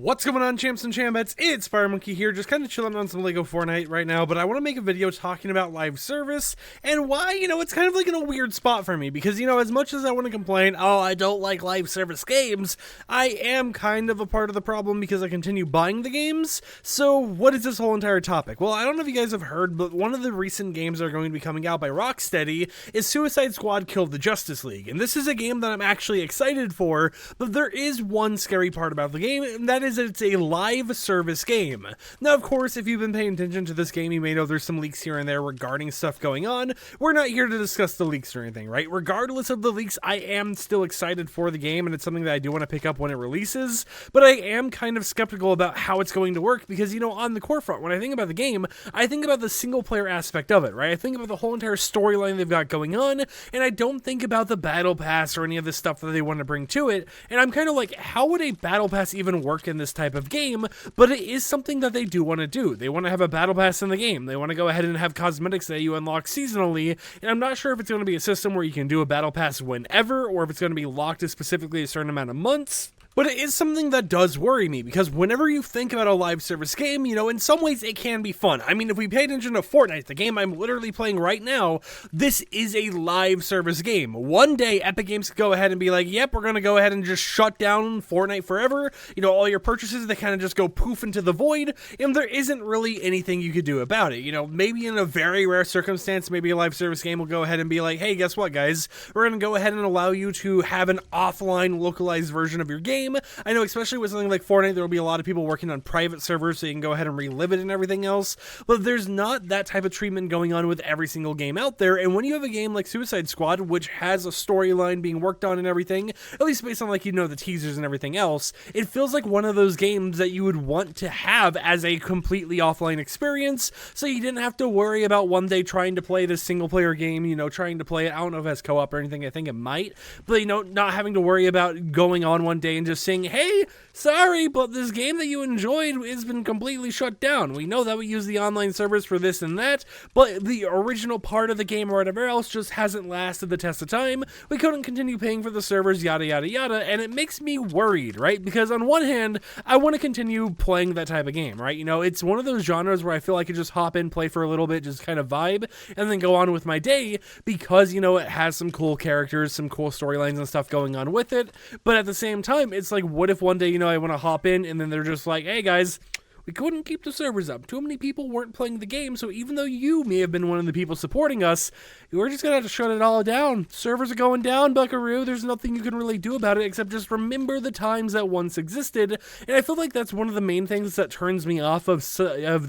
What's going on, champs and chambettes? It's FireMonkey here, just kind of chilling on some Lego Fortnite right now, but I want to make a video talking about live service and why, it's kind of like in a weird spot for me because, as much as I want to complain, oh, I don't like live service games, I am kind of a part of the problem because I continue buying the games. So what is this whole entire topic? Well, I don't know if you guys have heard, but one of the recent games that are going to be coming out by Rocksteady is Suicide Squad Kill the Justice League, and this is a game that I'm actually excited for, but there is one scary part about the game, and that is that it's a live service game. Now, of course, if you've been paying attention to this game, you may know there's some leaks here and there regarding stuff going on. We're not here to discuss the leaks or anything, right? Regardless of the leaks, I am still excited for the game, and it's something that I do want to pick up when it releases, but I am kind of skeptical about how it's going to work because, on the core front, when I think about the game, I think about the single-player aspect of it, right? I think about the whole entire storyline they've got going on, and I don't think about the battle pass or any of the stuff that they want to bring to it, and I'm kind of like, how would a battle pass even work in this type of game? But it is something that they do want to do. They want to have a battle pass in the game. They want to go ahead and have cosmetics that you unlock seasonally, and I'm not sure if it's going to be a system where you can do a battle pass whenever, or if it's going to be locked to specifically a certain amount of months. But it is something that does worry me, because whenever you think about a live service game, in some ways it can be fun. I mean, if we pay attention to Fortnite, the game I'm literally playing right now, this is a live service game. One day, Epic Games could go ahead and be like, yep, we're going to go ahead and just shut down Fortnite forever. All your purchases, they kind of just go poof into the void, and there isn't really anything you could do about it. Maybe in a very rare circumstance, maybe a live service game will go ahead and be like, hey, guess what, guys? We're going to go ahead and allow you to have an offline, localized version of your game. I know, especially with something like Fortnite, there will be a lot of people working on private servers so you can go ahead and relive it and everything else, but there's not that type of treatment going on with every single game out there. And when you have a game like Suicide Squad, which has a storyline being worked on and everything, at least based on the teasers and everything else, it feels like one of those games that you would want to have as a completely offline experience, so you didn't have to worry about one day trying to play this single player game, trying to play it. I don't know if it has co-op or anything, I think it might, but not having to worry about going on one day and just saying, hey, sorry, but this game that you enjoyed has been completely shut down. We know that we use the online servers for this and that, but the original part of the game or whatever else just hasn't lasted the test of time. We couldn't continue paying for the servers, yada, yada, yada, and it makes me worried, right? Because on one hand, I want to continue playing that type of game, right? It's one of those genres where I feel like I could just hop in, play for a little bit, just kind of vibe, and then go on with my day because, it has some cool characters, some cool storylines and stuff going on with it, but at the same time, it's like, what if one day, I want to hop in and then they're just like, hey guys, we couldn't keep the servers up. Too many people weren't playing the game, so even though you may have been one of the people supporting us, we're just going to have to shut it all down. Servers are going down, buckaroo. There's nothing you can really do about it except just remember the times that once existed. And I feel like that's one of the main things that turns me off of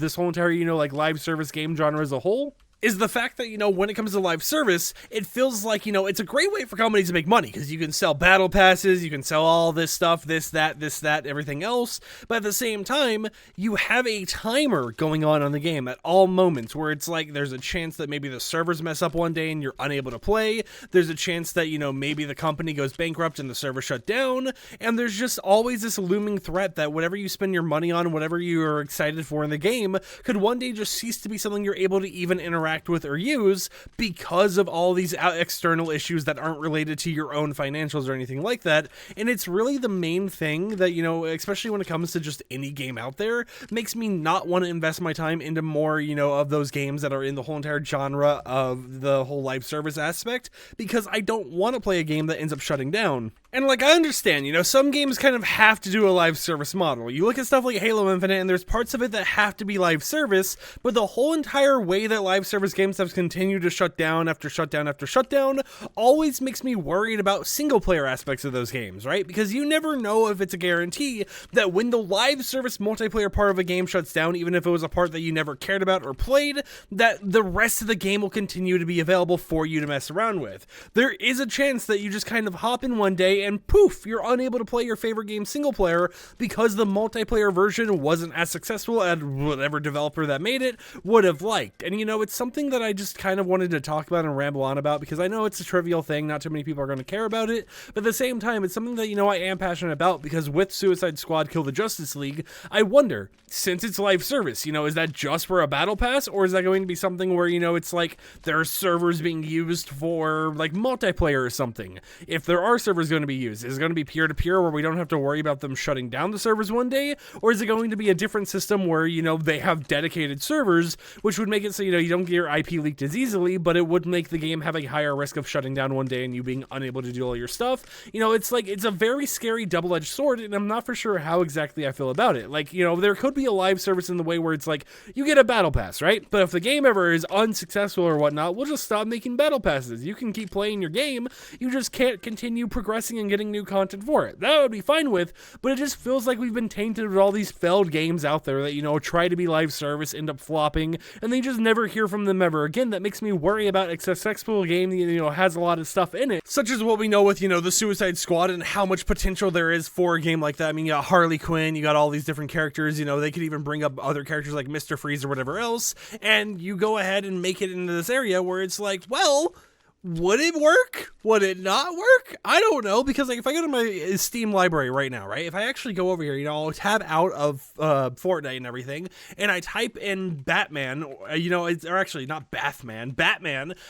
this whole entire, live service game genre as a whole, is the fact that, when it comes to live service, it feels like, it's a great way for companies to make money because you can sell battle passes, you can sell all this stuff, this, that, everything else. But at the same time, you have a timer going on the game at all moments where it's like there's a chance that maybe the servers mess up one day and you're unable to play. There's a chance that, maybe the company goes bankrupt and the server shut down. And there's just always this looming threat that whatever you spend your money on, whatever you're excited for in the game, could one day just cease to be something you're able to even interact with or use because of all these external issues that aren't related to your own financials or anything like that. And it's really the main thing that, especially when it comes to just any game out there, makes me not want to invest my time into more, of those games that are in the whole entire genre of the whole live service aspect, because I don't want to play a game that ends up shutting down. And I understand, some games kind of have to do a live service model. You look at stuff like Halo Infinite and there's parts of it that have to be live service, but the whole entire way that live service games have continued to shut down after shutdown after shutdown always makes me worried about single player aspects of those games, right? Because you never know if it's a guarantee that when the live service multiplayer part of a game shuts down, even if it was a part that you never cared about or played, that the rest of the game will continue to be available for you to mess around with. There is a chance that you just kind of hop in one day and poof, you're unable to play your favorite game single player because the multiplayer version wasn't as successful as whatever developer that made it would have liked. And it's something that I just kind of wanted to talk about and ramble on about, because I know it's a trivial thing, not too many people are going to care about it, but at the same time, it's something that, I am passionate about, because with Suicide Squad Kill the Justice League, I wonder, since it's live service, is that just for a battle pass, or is that going to be something where, it's like there are servers being used for like multiplayer or something? If there are servers going to be used, is it going to be peer-to-peer where we don't have to worry about them shutting down the servers one day, or is it going to be a different system where, they have dedicated servers, which would make it so, you don't get your IP leaked as easily, but it would make the game have a higher risk of shutting down one day and you being unable to do all your stuff. It's like, it's a very scary double-edged sword, and I'm not for sure how exactly I feel about it. Like, there could be a live service in the way where it's like, you get a battle pass, right? But if the game ever is unsuccessful or whatnot, we'll just stop making battle passes. You can keep playing your game, you just can't continue progressing and getting new content for it. That would be fine with, but it just feels like we've been tainted with all these failed games out there that, try to be live service, end up flopping, and they just never hear from them ever again. That makes me worry about a successful game that, has a lot of stuff in it, such as what we know with, the Suicide Squad and how much potential there is for a game like that. I mean, you got Harley Quinn, you got all these different characters, they could even bring up other characters like Mr. Freeze or whatever else, and you go ahead and make it into this area where it's like, well, would it work? Would it not work? I don't know, because like if I go to my Steam library right now, right, if I actually go over here, I'll tab out of Fortnite and everything, and I type in Batman, or actually not Batman,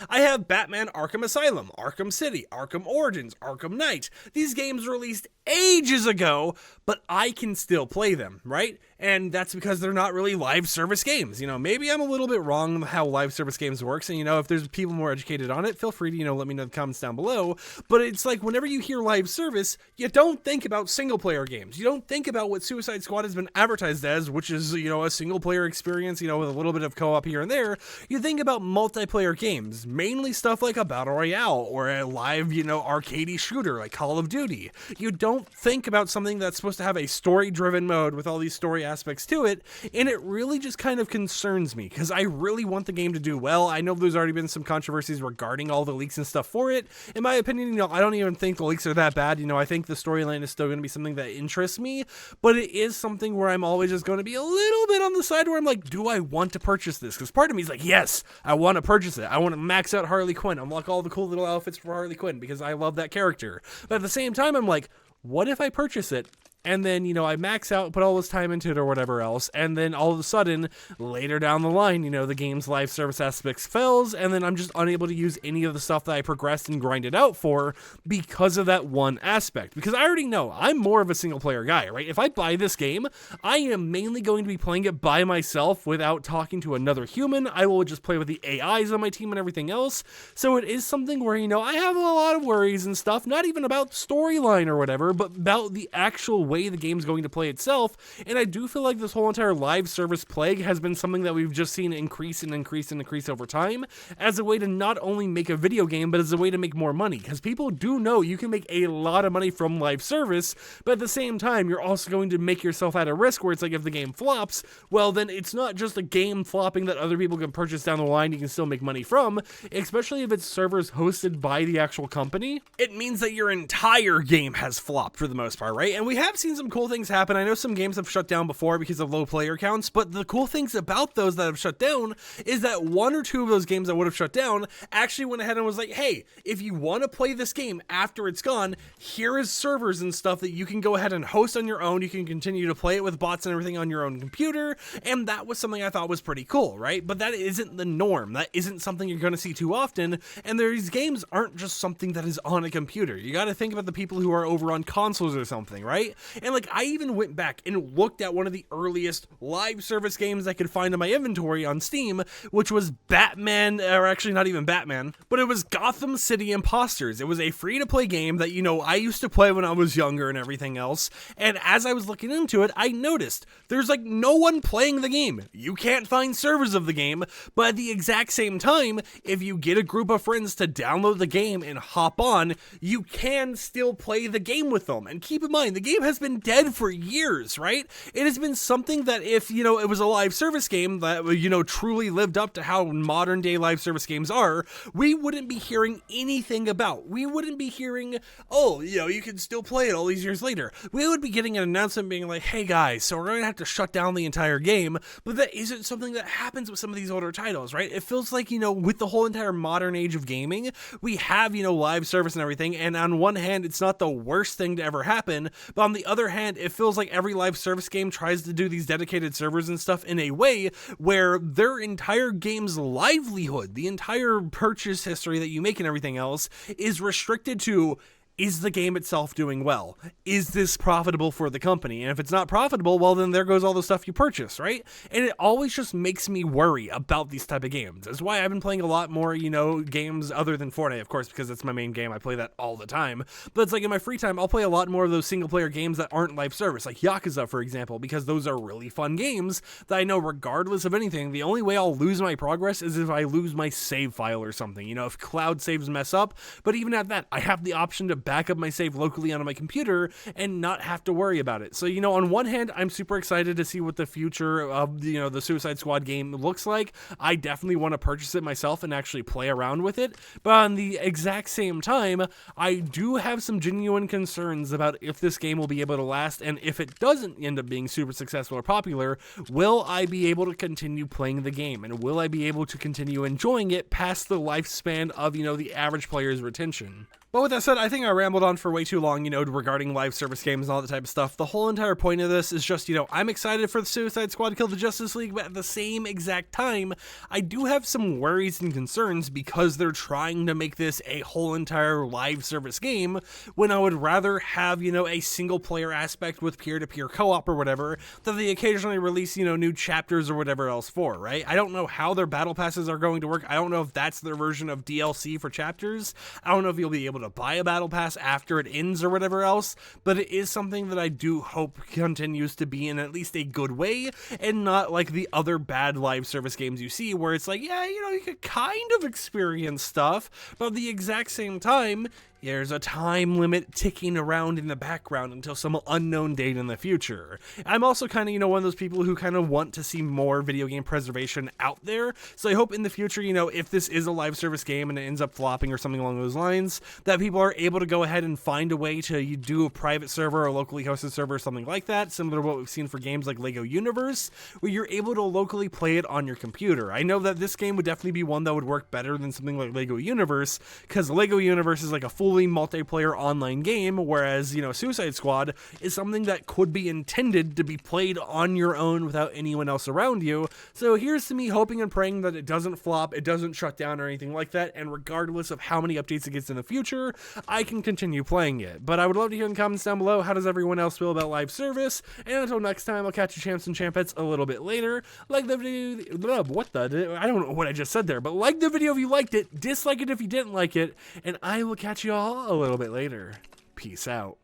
I have Batman Arkham Asylum, Arkham City, Arkham Origins, Arkham Knight. These games released ages ago, but I can still play them, right? And that's because they're not really live service games. Maybe I'm a little bit wrong on how live service games works, and if there's people more educated on it, feel free to, let me know in the comments down below. But it's like, whenever you hear live service, you don't think about single player games. You don't think about what Suicide Squad has been advertised as, which is, a single player experience, with a little bit of co-op here and there. You think about multiplayer games, mainly stuff like a battle royale or a live, arcadey shooter like Call of Duty. You don't think about something that's supposed to have a story-driven mode with all these story aspects to it, and it really just kind of concerns me, because I really want the game to do well. I know there's already been some controversies regarding all the leaks and stuff for it. In my opinion, I don't even think the leaks are that bad. I think the storyline is still going to be something that interests me, but it is something where I'm always just going to be a little bit on the side where I'm like, do I want to purchase this? Because part of me is like, yes, I want to purchase it. I want to max out Harley Quinn, unlock all the cool little outfits for Harley Quinn, because I love that character. But at the same time, I'm like, what if I purchase it and then, I max out, put all this time into it or whatever else, and then all of a sudden, later down the line, the game's live service aspects fails, and then I'm just unable to use any of the stuff that I progressed and grinded out for because of that one aspect. Because I already know, I'm more of a single-player guy, right? If I buy this game, I am mainly going to be playing it by myself without talking to another human. I will just play with the AIs on my team and everything else, so it is something where, I have a lot of worries and stuff, not even about storyline or whatever, but about the actual way the game's going to play itself. And I do feel like this whole entire live service plague has been something that we've just seen increase and increase and increase over time, as a way to not only make a video game, but as a way to make more money, because people do know you can make a lot of money from live service, but at the same time, you're also going to make yourself at a risk where it's like, if the game flops, well, then it's not just a game flopping that other people can purchase down the line you can still make money from, especially if it's servers hosted by the actual company. It means that your entire game has flopped for the most part, right? And we have seen some cool things happen. I know some games have shut down before because of low player counts, but the cool things about those that have shut down is that one or two of those games that would have shut down actually went ahead and was like, hey, if you want to play this game after it's gone, here is servers and stuff that you can go ahead and host on your own. You can continue to play it with bots and everything on your own computer, and that was something I thought was pretty cool, right? But that isn't the norm. That isn't something you're going to see too often, and these games aren't just something that is on a computer. You got to think about the people who are over on consoles or something, right? And like, I even went back and looked at one of the earliest live service games I could find in my inventory on Steam, which was Batman, or actually not even Batman, but it was Gotham City Imposters. It was a free-to-play game that, I used to play when I was younger and everything else, and as I was looking into it, I noticed there's like no one playing the game. You can't find servers of the game, but at the exact same time, if you get a group of friends to download the game and hop on, you can still play the game with them. And keep in mind, the game has has been dead for years, right? It has been something that if, it was a live service game that, truly lived up to how modern day live service games are, we wouldn't be hearing anything about. We wouldn't be hearing, oh, you can still play it all these years later. We would be getting an announcement being like, hey guys, so we're going to have to shut down the entire game, but that isn't something that happens with some of these older titles, right? It feels like, with the whole entire modern age of gaming, we have, live service and everything, and on one hand, it's not the worst thing to ever happen, but on the other hand, it feels like every live service game tries to do these dedicated servers and stuff in a way where their entire game's livelihood, the entire purchase history that you make and everything else, is restricted to, is the game itself doing well? Is this profitable for the company? And if it's not profitable, well, then there goes all the stuff you purchase, right? And it always just makes me worry about these type of games. That's why I've been playing a lot more, games other than Fortnite, of course, because that's my main game. I play that all the time. But it's like in my free time, I'll play a lot more of those single player games that aren't live service, like Yakuza, for example, because those are really fun games that I know regardless of anything, the only way I'll lose my progress is if I lose my save file or something, if cloud saves mess up. But even at that, I have the option to back up my save locally on my computer and not have to worry about it. So, on one hand, I'm super excited to see what the future of, the Suicide Squad game looks like. I definitely want to purchase it myself and actually play around with it. But on the exact same time, I do have some genuine concerns about if this game will be able to last, and if it doesn't end up being super successful or popular, will I be able to continue playing the game? And will I be able to continue enjoying it past the lifespan of, the average player's retention? But with that said, I think I rambled on for way too long, regarding live service games and all that type of stuff. The whole entire point of this is just, I'm excited for the Suicide Squad to kill the Justice League, but at the same exact time, I do have some worries and concerns because they're trying to make this a whole entire live service game when I would rather have, a single player aspect with peer-to-peer co-op or whatever that they occasionally release, new chapters or whatever else for, right? I don't know how their battle passes are going to work. I don't know if that's their version of DLC for chapters. I don't know if you'll be able to buy a battle pass after it ends or whatever else, but it is something that I do hope continues to be in at least a good way and not like the other bad live service games you see where it's like, yeah, you could kind of experience stuff, but at the exact same time, there's a time limit ticking around in the background until some unknown date in the future. I'm also kind of, one of those people who kind of want to see more video game preservation out there. So I hope in the future, if this is a live service game and it ends up flopping or something along those lines, that people are able to go ahead and find a way to do a private server or locally hosted server or something like that, similar to what we've seen for games like Lego Universe, where you're able to locally play it on your computer. I know that this game would definitely be one that would work better than something like Lego Universe, because Lego Universe is like a fully multiplayer online game, whereas, Suicide Squad is something that could be intended to be played on your own without anyone else around you. So here's to me hoping and praying that it doesn't flop, it doesn't shut down or anything like that, and regardless of how many updates it gets in the future, I can continue playing it. But I would love to hear in the comments down below, how does everyone else feel about live service? And until next time, I'll catch you champs and champettes a little bit later. Like the video, I don't know what I just said there, but like the video if you liked it, dislike it if you didn't like it, and I will catch you all a little bit later. Peace out.